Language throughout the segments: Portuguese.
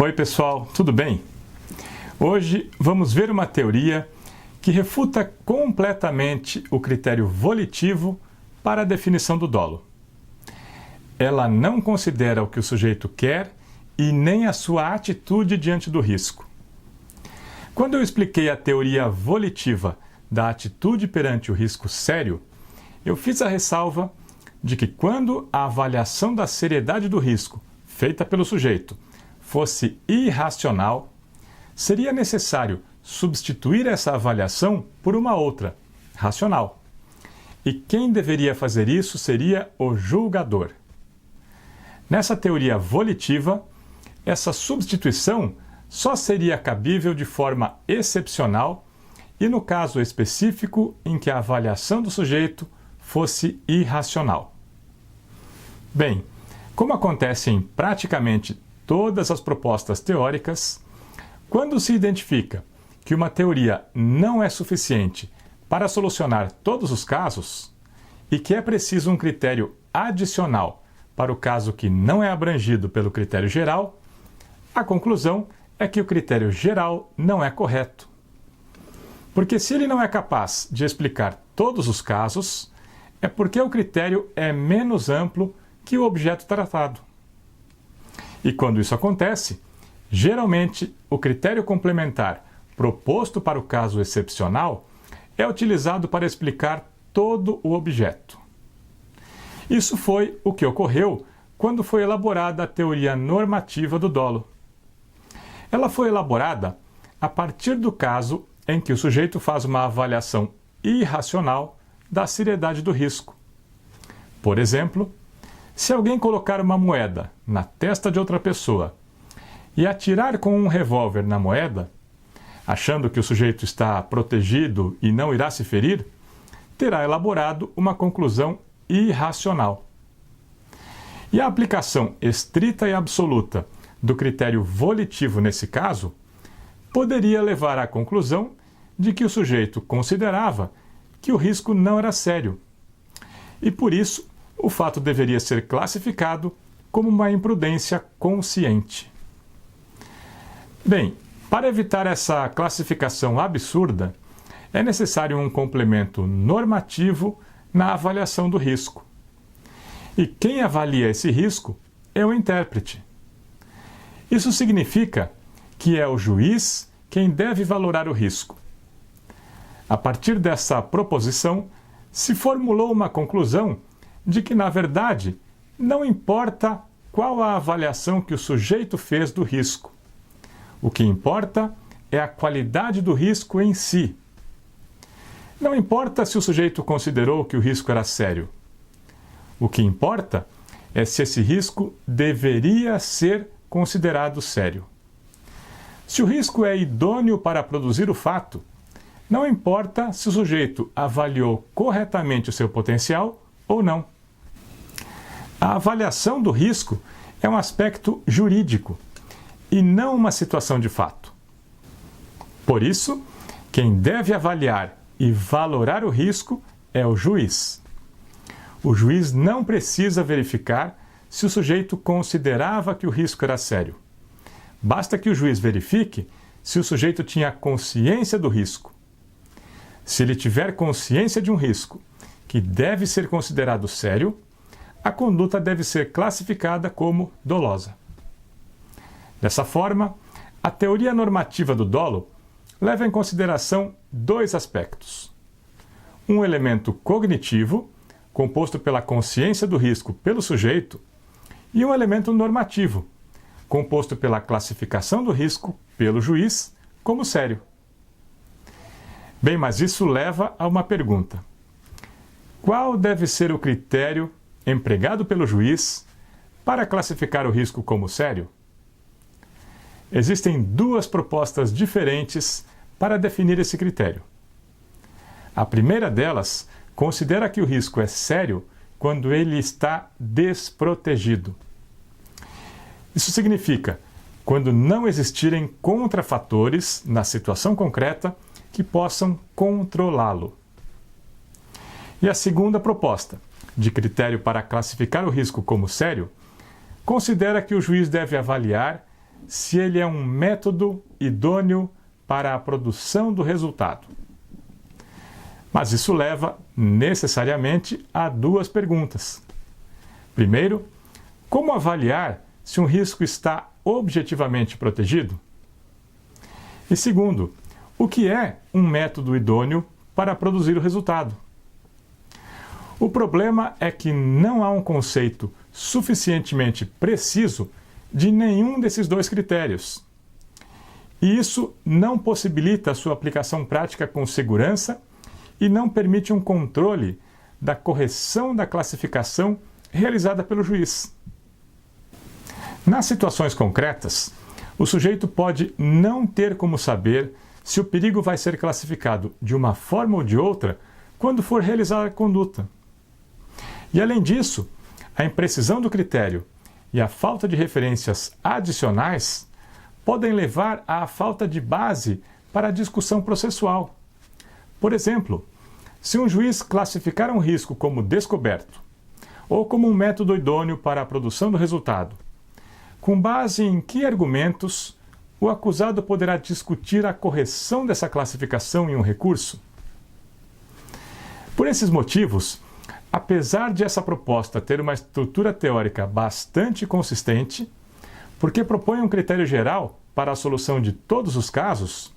Oi pessoal, tudo bem? Hoje vamos ver uma teoria que refuta completamente o critério volitivo para a definição do dolo. Ela não considera o que o sujeito quer e nem a sua atitude diante do risco. Quando eu expliquei a teoria volitiva da atitude perante o risco sério, eu fiz a ressalva de que quando a avaliação da seriedade do risco feita pelo sujeito fosse irracional, seria necessário substituir essa avaliação por uma outra, racional. E quem deveria fazer isso seria o julgador. Nessa teoria volitiva, essa substituição só seria cabível de forma excepcional e no caso específico em que a avaliação do sujeito fosse irracional. Bem, como acontece em praticamente todas as propostas teóricas, quando se identifica que uma teoria não é suficiente para solucionar todos os casos e que é preciso um critério adicional para o caso que não é abrangido pelo critério geral, a conclusão é que o critério geral não é correto. Porque se ele não é capaz de explicar todos os casos, é porque o critério é menos amplo que o objeto tratado. E quando isso acontece, geralmente o critério complementar proposto para o caso excepcional é utilizado para explicar todo o objeto. Isso foi o que ocorreu quando foi elaborada a teoria normativa do dolo. Ela foi elaborada a partir do caso em que o sujeito faz uma avaliação irracional da seriedade do risco. Por exemplo, se alguém colocar uma moeda na testa de outra pessoa e atirar com um revólver na moeda, achando que o sujeito está protegido e não irá se ferir, terá elaborado uma conclusão irracional. E a aplicação estrita e absoluta do critério volitivo nesse caso poderia levar à conclusão de que o sujeito considerava que o risco não era sério. E por isso, o fato deveria ser classificado como uma imprudência consciente. Bem, para evitar essa classificação absurda, é necessário um complemento normativo na avaliação do risco. E quem avalia esse risco é o intérprete. Isso significa que é o juiz quem deve valorar o risco. A partir dessa proposição, se formulou uma conclusão de que, na verdade, não importa qual a avaliação que o sujeito fez do risco. O que importa é a qualidade do risco em si. Não importa se o sujeito considerou que o risco era sério. O que importa é se esse risco deveria ser considerado sério. Se o risco é idôneo para produzir o fato, não importa se o sujeito avaliou corretamente o seu potencial ou não. A avaliação do risco é um aspecto jurídico e não uma situação de fato. Por isso, quem deve avaliar e valorar o risco é o juiz. O juiz não precisa verificar se o sujeito considerava que o risco era sério. Basta que o juiz verifique se o sujeito tinha consciência do risco. Se ele tiver consciência de um risco que deve ser considerado sério, a conduta deve ser classificada como dolosa. Dessa forma, a teoria normativa do dolo leva em consideração dois aspectos. Um elemento cognitivo, composto pela consciência do risco pelo sujeito, e um elemento normativo, composto pela classificação do risco pelo juiz como sério. Bem, mas isso leva a uma pergunta. Qual deve ser o critério empregado pelo juiz para classificar o risco como sério? Existem duas propostas diferentes para definir esse critério. A primeira delas considera que o risco é sério quando ele está desprotegido. Isso significa quando não existirem contrafatores na situação concreta que possam controlá-lo. E a segunda proposta, de critério para classificar o risco como sério, considera que o juiz deve avaliar se ele é um método idôneo para a produção do resultado. Mas isso leva necessariamente a duas perguntas. Primeiro, como avaliar se um risco está objetivamente protegido? E segundo, o que é um método idôneo para produzir o resultado? O problema é que não há um conceito suficientemente preciso de nenhum desses dois critérios. E isso não possibilita a sua aplicação prática com segurança e não permite um controle da correção da classificação realizada pelo juiz. Nas situações concretas, o sujeito pode não ter como saber se o perigo vai ser classificado de uma forma ou de outra quando for realizar a conduta. E além disso, a imprecisão do critério e a falta de referências adicionais podem levar à falta de base para a discussão processual. Por exemplo, se um juiz classificar um risco como descoberto ou como um método idôneo para a produção do resultado, com base em que argumentos o acusado poderá discutir a correção dessa classificação em um recurso? Por esses motivos, apesar de essa proposta ter uma estrutura teórica bastante consistente, porque propõe um critério geral para a solução de todos os casos,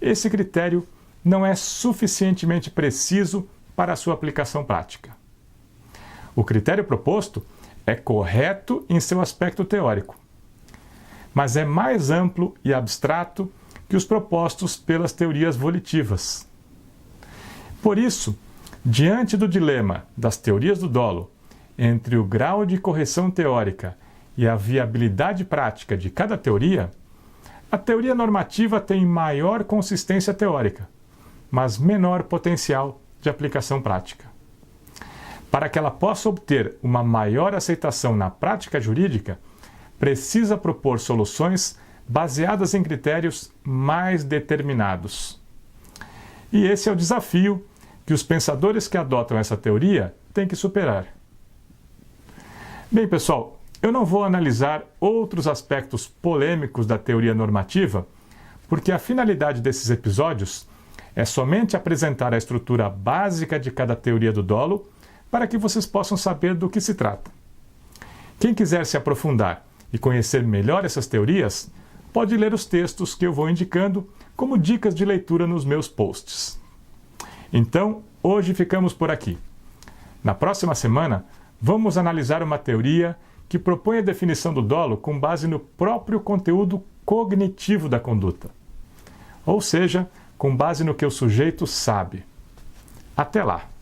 esse critério não é suficientemente preciso para a sua aplicação prática. O critério proposto é correto em seu aspecto teórico, mas é mais amplo e abstrato que os propostos pelas teorias volitivas. Por isso, diante do dilema das teorias do dolo entre o grau de correção teórica e a viabilidade prática de cada teoria, a teoria normativa tem maior consistência teórica, mas menor potencial de aplicação prática. Para que ela possa obter uma maior aceitação na prática jurídica, precisa propor soluções baseadas em critérios mais determinados. E esse é o desafio que os pensadores que adotam essa teoria têm que superar. Bem, pessoal, eu não vou analisar outros aspectos polêmicos da teoria normativa, porque a finalidade desses episódios é somente apresentar a estrutura básica de cada teoria do dolo para que vocês possam saber do que se trata. Quem quiser se aprofundar e conhecer melhor essas teorias, pode ler os textos que eu vou indicando como dicas de leitura nos meus posts. Então, hoje ficamos por aqui. Na próxima semana, vamos analisar uma teoria que propõe a definição do dolo com base no próprio conteúdo cognitivo da conduta, ou seja, com base no que o sujeito sabe. Até lá!